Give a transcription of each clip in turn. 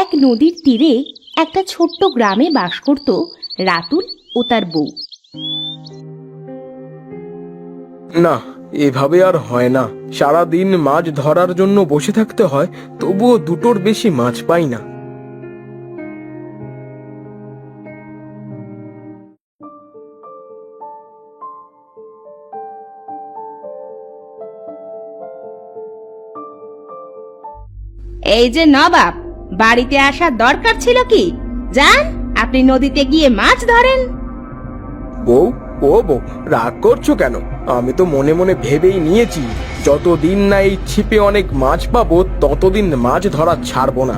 এক নদীর তীরে একটা ছোট্ট গ্রামে বাস করত রাতুল ও তার বউ। না, এভাবে আর হয় না। সারাদিন মাছ ধরার জন্য বসে থাকতে হয়, তবুও দুটোর বেশি মাছ পাই না। এই যে নবাব, বাড়িতে আসার দরকার ছিল কি? যান, আপনি নদীতে গিয়ে মাছ ধরেন। বউ, ও বউ, রাগ করছো কেন? আমি তো মনে মনে ভেবেই নিয়েছি, যতদিন না এই ছিপে অনেক মাছ পাবো ততদিন মাছ ধরা ছাড়বো না।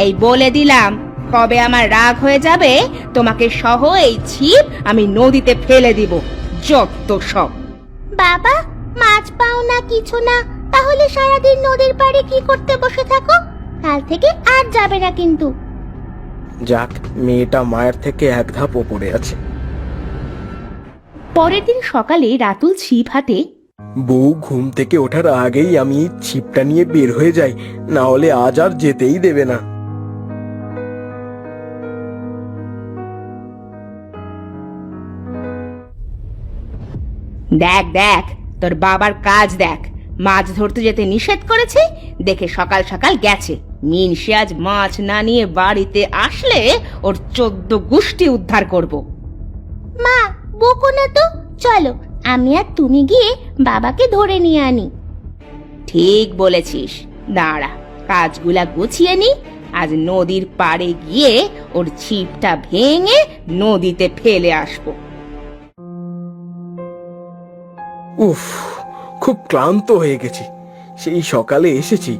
এই বলে দিলাম, কবে আমার রাগ হয়ে যাবে তোমাকে সহ এই ছিপ আমি নদীতে ফেলে দিব। যত সব। বাবা, মাছ পাও না কিছু না, তাহলে সারাদিন নদীর পাড়ে কি করতে বসে থাকো? কাল থেকে আর যাবে না কিন্তু। যাক, মেয়েটা মায়ের থেকে এক ধাপ ওপরে আছে। পরের দিন সকালে রাতুল ছিপ হাতে। বউ ঘুম থেকে ওঠার আগেই আমি ছিপটা নিয়ে বের হয়ে যাই, না হলে আজ আর যেতেই দেবে না। দেখ দেখ, তোর বাবার কাজ দেখ। মাছ ধরতে যেতে নিষেধ করেছে, দেখে সকাল সকাল গেছে। মিনসে আজ মাছ না নিয়ে বাড়িতে আসলে ওর 14 গোষ্ঠী উদ্ধার করব। মা, বকো না তো, চলো আমি আর তুমি গিয়ে বাবাকে ধরে নিয়ে আনি। ঠিক বলেছিস, দাঁড়া কাজগুলা গুছিয়ে নি। আজ নদীর পাড়ে গিয়ে ওর ছিপটা ভেঙে নদীতে ফেলে আসবো। উফ, খুব ক্লান্ত হয়ে গেছি। সেই সকালে এসেছি,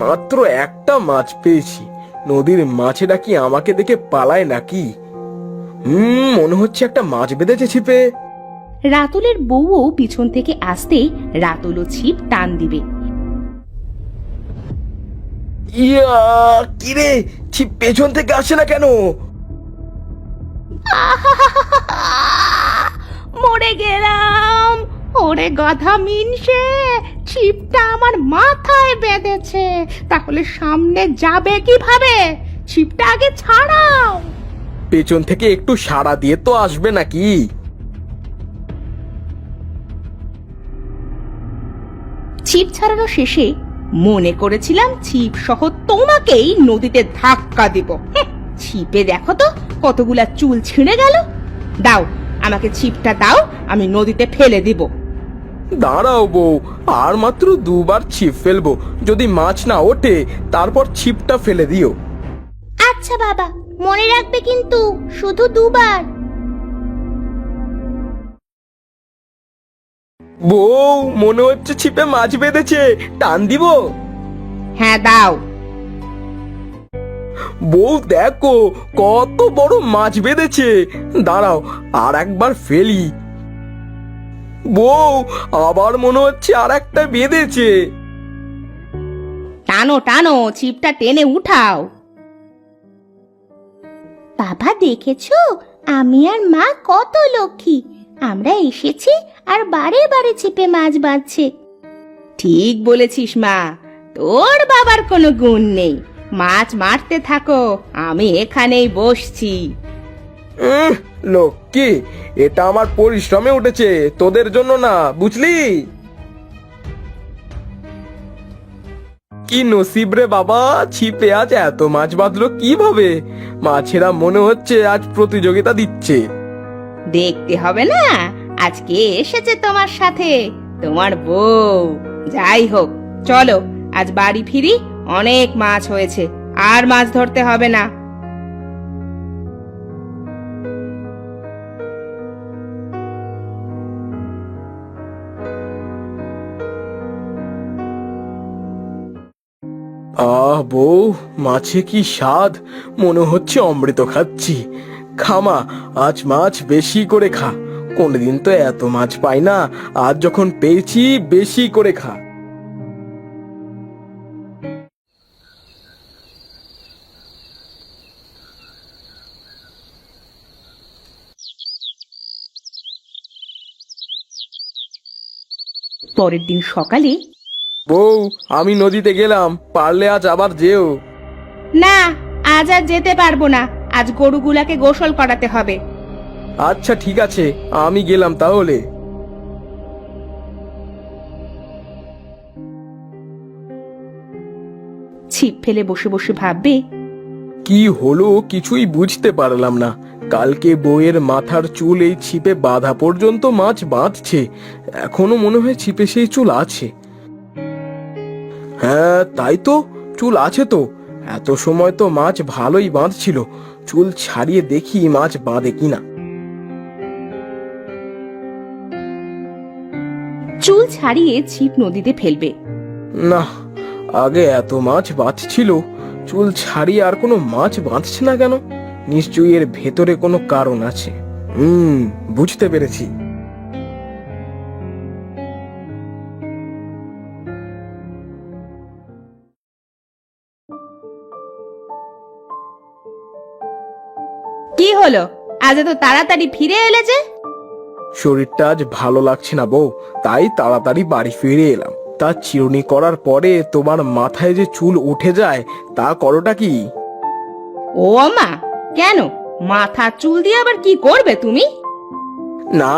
মাত্র একটা মাছ পেয়েছি। নদীর মাছেরা কি আমাকে দেখে পালায় নাকি? মনে হচ্ছে একটা মাছ বেঁধেছে ছিপে। রাতুলের বউও পিছন থেকে আসতে রাতুলও ছিপ টান দিবে। ইয়া, কিরে, ছিপ পেছন থেকে আসে না কেন? মরে গেলাম। ওরে গাধা মিনসে, ছিপটা আমার মাথায় বেঁধেছে, তাহলে সামনে যাবে কিভাবে? ছিপটা আগে ছাড়াও। পেছন থেকে একটু সাড়া দিয়ে তো আসবে নাকি? ছিপ ছাড়ানো শেষে মনে করেছিলাম ছিপ সহ তোমাকেই নদীতে ধাক্কা দিব। ছিপে দেখো তো কতগুলা চুল ছিঁড়ে গেল। দাও, আমাকে ছিপটা দাও, আমি নদীতে ফেলে দিব। দাঁড়াও বউ, আর মাত্র দুবার ছিপ ফেলবো। যদি মাছ না ওঠে তারপর ছিপটা ফেলে দিও। আচ্ছা বাবা, মনে রাখবে কিন্তু, শুধু দুবার। বউ, মনে হচ্ছে ছিপে মাছ বেঁধেছে, টান দিব? হ্যাঁ দাও। বউ দেখো, কত বড় মাছ বেঁধেছে। দাঁড়াও, আর একবার ফেলি। বউ, আবার মনে হচ্ছে আর একটা বেঁধেছে। টানো টানো, ছিপটা টেনে উঠাও। বাবা, দেখেছো আমি আর মা কত লক্ষ্মী। আমরা এসেছি আর বারে বারে ছিপে মাছ বাঁধছে। ঠিক বলেছিস মা, তোর বাবার কোনো গুণ নেই। মাছ মারতে থাকো, আমি এখানেই বসছি। লক্ষ্মী, এটা আমার পরিশ্রমে উঠেছে, তোদের জন্য না, বুঝলি? কি নসিব রে বাবা, ছিপে আজ এত মাছ বাঁধলো কিভাবে? মাছেরা মনে হচ্ছে আজ প্রতিযোগিতা দিচ্ছে। দেখতে হবে না, আজকে এসেছে তোমার সাথে তোমার বউ। যাই হোক, চলো আজ বাড়ি ফিরি। অনেক মাছ হয়েছে, আর মাছ ধরতে হবে না। বউ, মাছে কি স্বাদ! মনে হচ্ছে অমৃত খাচ্ছি। খামা, আজ মাছ বেশি করে খা। কোনদিন তো এত মাছ পাই না, আজ যখন পেয়েছি বেশি করে খা। পরের দিন সকালে। বউ, আমি নদীতে গেলাম, পারলে আজ আবার যেও। না, আজ আর যেতে পারবো না। আজ গরুগুলাকে গোসল করাতে হবে। আচ্ছা ঠিক আছে, আমি গেলাম তাহলে। ছিপ ফেলে বসে বসে ভাববে, কি হলো কিছুই বুঝতে পারলাম না। কালকে বউয়ের মাথার চুল এই ছিপে বাঁধা পর্যন্ত মাছ বাঁধছে, এখনো মনে হয় ছিপে সেই চুল আছে। হ্যাঁ তাই তো, চুল আছে তো। এত সময় তো মাছ ভালোই বাঁধছিল, চুল ছাড়িয়ে দেখি মাছ বাঁধে কিনা। চুল ছাড়িয়ে ছিপ নদীতে ফেলবে। না, আগে এত মাছ বাঁধছিল, চুল ছাড়িয়ে আর কোনো মাছ বাঁধছে না কেন? নিশ্চয়ই এর ভেতরে কোনো কারণ আছে। বুঝতে পেরেছি। কি হলো, আজ এত তাড়াতাড়ি ফিরে এলে যে? শরীরটা আজ ভালো লাগছে না বউ, তাই তাড়াতাড়ি বাড়ি ফিরে এলাম। তা চিরুনি করার পরে তোমার মাথায় যে চুল উঠে যায়, তা করোটা কি? ও মা, কেন? মাথার চুল দিয়ে আবার কি করবে তুমি? না,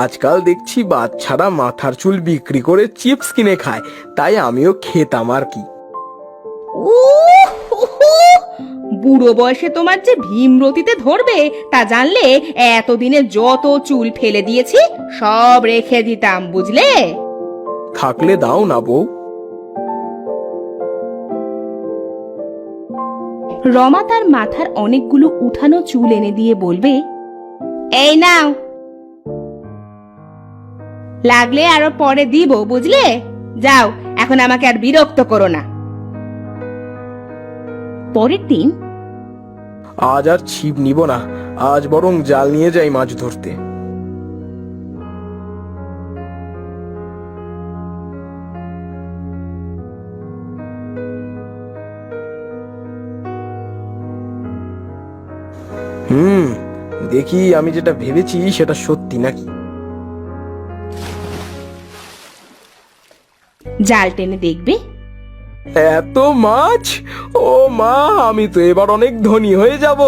আজকাল দেখছি বাচ্চারা মাথার চুল বিক্রি করে চিপস কিনে খায়, তাই আমিও খেতাম আর কি। বুড়ো বয়সে তোমার যে ভীমরতিতে ধরবে তা জানলে এতদিনে যত চুল ফেলে দিয়েছি সব রেখে দিতাম, বুঝলে? থাকলে দাও না বউ। রমা তার মাথার অনেকগুলো উঠানো চুল এনে দিয়ে বলবে, এই নাও, লাগলে আরো পরে দিব, বুঝলে? যাও, এখন আমাকে আর বিরক্ত করো না। পরের দিন, আজ আর ছিপ নিব না, আজ বরং জাল নিয়ে যাই মাছ ধরতে। দেখি আমি যেটা ভেবেছি সেটা সত্যি নাকি। জাল টেনে দেখবে এত মাছ! ও মা, আমি তো এবার অনেক ধনী হয়ে যাব।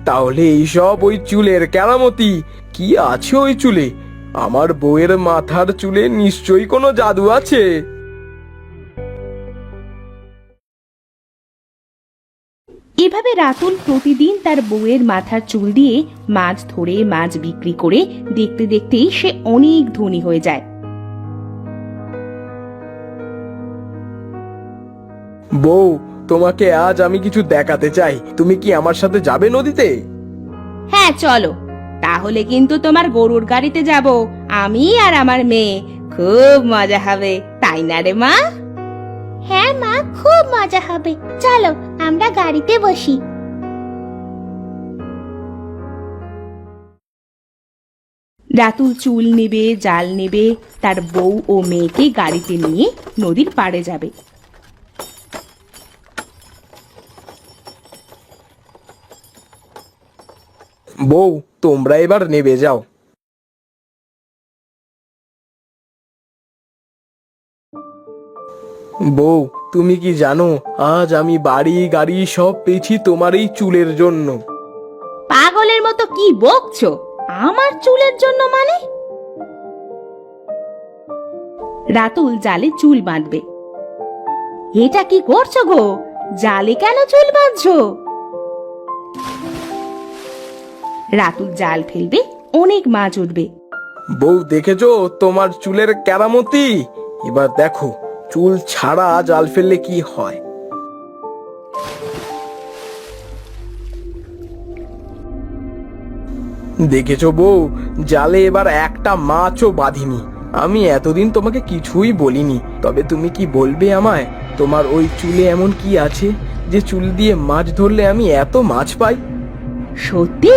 তাহলে এইসব ওই চুলের কেরামতি। কি আছে ওই চুলে? আমার বউয়ের মাথার চুলে নিশ্চয়ই কোনো জাদু আছে। এভাবে রাতুল প্রতিদিন তার বউয়ের মাথার চুল দিয়ে মাছ ধরে মাছ বিক্রি করে দেখতে দেখতেই সে অনেক ধনী হয়ে যায়। বউ, তোমাকে আজ আমি কিছু দেখাতে চাই, তুমি কি আমার সাথে যাবে নদীতে? হ্যাঁ চলো, তাহলে কিন্তু তোমার গরুর গাড়িতে যাব, আমি আর আমার মেয়ে। খুব মজা হবে, তাই না রে মা? হ্যাঁ মা, খুব মজা হবে। চলো আমরা গাড়িতে বসি। রাতুল চুল নেবে, জাল নেবে, তার বউ ও মেয়েকে গাড়িতে নিয়ে নদীর পাড়ে যাবে। বউ, তোমরা এবার নেবে যাও। বউ, তুমি কি জানো, আজ আমি বাড়ি গাড়ি সব পেয়েছি তোমার এই চুলের জন্য। পাগলের মতো কি বকছো? আমার চুলের জন্য মানে? রাতুল জালে চুল বাঁধবে। এটা কি করছো গো? জালে কেন চুল বাঁধছো? রাতুল জাল ফেলবে, অনেক মাছ উঠবে। বউ, দেখেছো তোমার চুলের কেরামতি? এবার দেখো চুল ছাড়া জাল ফেললে কি হয়। দেখেছো বউ, জালে এবার একটা মাছও বাঁধিনি। আমি এতদিন তোমাকে কিছুই বলিনি, তবে তুমি কি বলবে আমায়, তোমার ওই চুলে এমন কি আছে যে চুল দিয়ে মাছ ধরলে আমি এত মাছ পাই? সত্যি?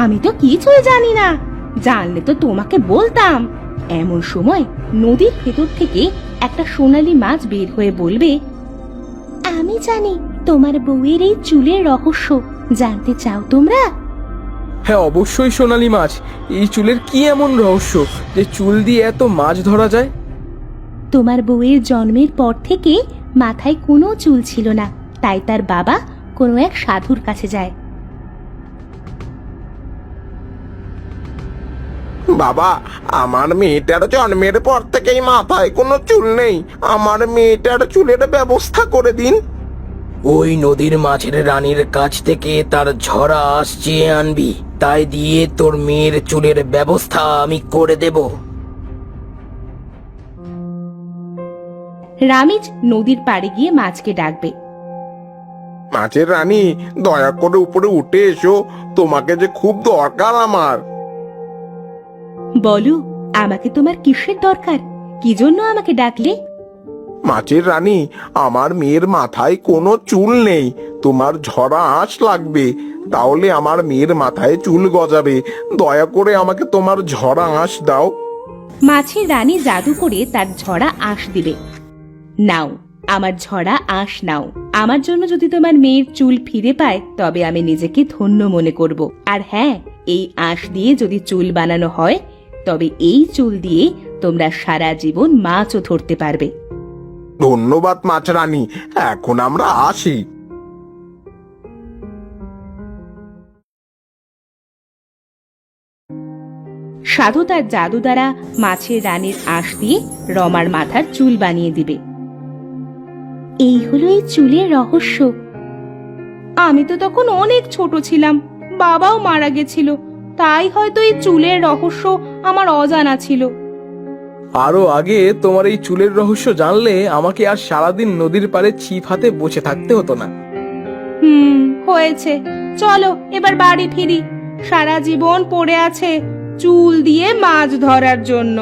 আমি তো কিছুই জানি না, জানলে তো তোমাকে বলতাম। এমন সময় নদীর ভেতর থেকে একটা সোনালী মাছ বের হয়ে বলবে, আমি জানি তোমার বউয়ের এই চুলের রহস্য। জানতে চাও তোমরা? হ্যাঁ অবশ্যই সোনালী মাছ, এই চুলের কি এমন রহস্য যে চুল দিয়ে এত মাছ ধরা যায়? তোমার বউয়ের জন্মের পর থেকে মাথায় কোনো চুল ছিল না, তাই তার বাবা কোনো এক সাধুর কাছে যায়। বাবা, আমার মেয়েটার জন্মের পর থেকেই মাথায় কোনো চুল নেই। আমার মেয়েটার চুলের ব্যবস্থা করে দিন। ওই নদীর মাছের রানীর কাছ থেকে তার ঝরা আঁশ চেয়ে আনবি, তাই দিয়ে তোর মেয়ের চুলের ব্যবস্থা আমি করে দেব। রামিজ নদীর পাড়ে গিয়ে মাছকে ডাকবে। মাছের রানী, দয়া করে উপরে উঠে এসো, তোমাকে যে খুব দরকার আমার। বলো, আমাকে তোমার কিসের দরকার? কি জন্য আমাকে ডাকলে? মাছের রানী, আমার মেয়ের মাথায় কোনো চুল নেই, তোমার ঝরা আঁশ লাগবে, তাহলে আমার মেয়ের মাথায় চুল গজাবে। দয়া করে আমাকে তোমার ঝরা আঁশ দাও। মাছের রানী জাদু করে তার ঝরা আঁশ দিবে। নাও, আমার ঝরা আঁশ নাও। আমার জন্য যদি তোমার মেয়ের চুল ফিরে পায় তবে আমি নিজেকে ধন্য মনে করব। আর হ্যাঁ, এই আঁশ দিয়ে যদি চুল বানানো হয় তবে এই চুল দিয়ে তোমরা সারা জীবন মাছও ধরতে পারবে। ধন্যবাদ মাছ রানী, এখন আমরা আসি। সাধু তার জাদু দ্বারা মাছের রানীর আঁশ দিয়ে রমার মাথার চুল বানিয়ে দিবে। এই হলো এই চুলের রহস্য। আমি তো তখন অনেক ছোট ছিলাম, বাবাও মারা গেছিল, তাই হয়তো এই চুলের রহস্য আমার অজানা ছিল। আরো আগে তোমার এই চুলের রহস্য জানলে আমাকে আর সারাদিন নদীর পাড়ে ছিপ হাতে বসে থাকতে হতো না। হয়েছে, চলো এবার বাড়ি ফিরি। সারা জীবন পড়ে আছে চুল দিয়ে মাছ ধরার জন্য।